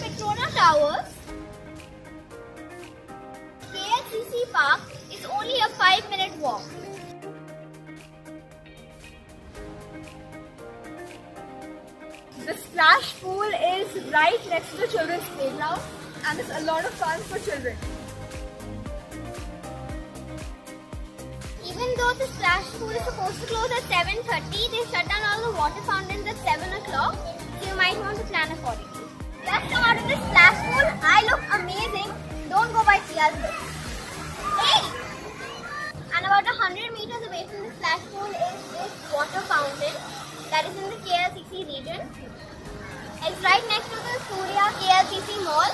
Petronas Towers, KLCC Park is only a 5-minute walk. The splash pool is right next to the children's playground and it's a lot of fun for children. Even though the splash pool is supposed to close at 7:30, they shut down all the water fountains at 7 o'clock, so you might want to plan accordingly. Just come out of this splash pool. I look amazing. Don't go by Tia's look. Hey! And about 100 meters away from the splash pool is this water fountain that is in the KLCC region. It's right next to the Suria KLCC mall,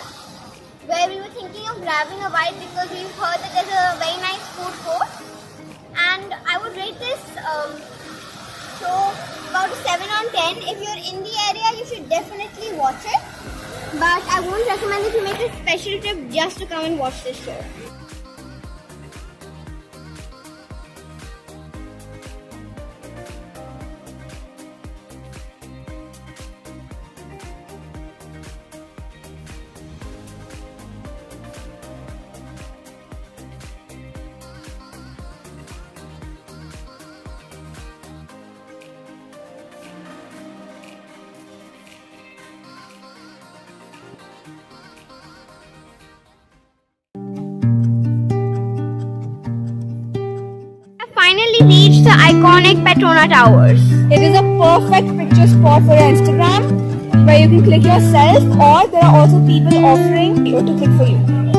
where we were thinking of grabbing a bite because we've heard that there's a very nice food court. And I would rate this show about a 7 on 10. If you're in the area, you should definitely watch it. But I won't recommend that you make a special trip just to come and watch this show. Finally reached the iconic Petronas Towers. It is a perfect picture spot for your Instagram where you can click yourself or there are also people offering to click for you.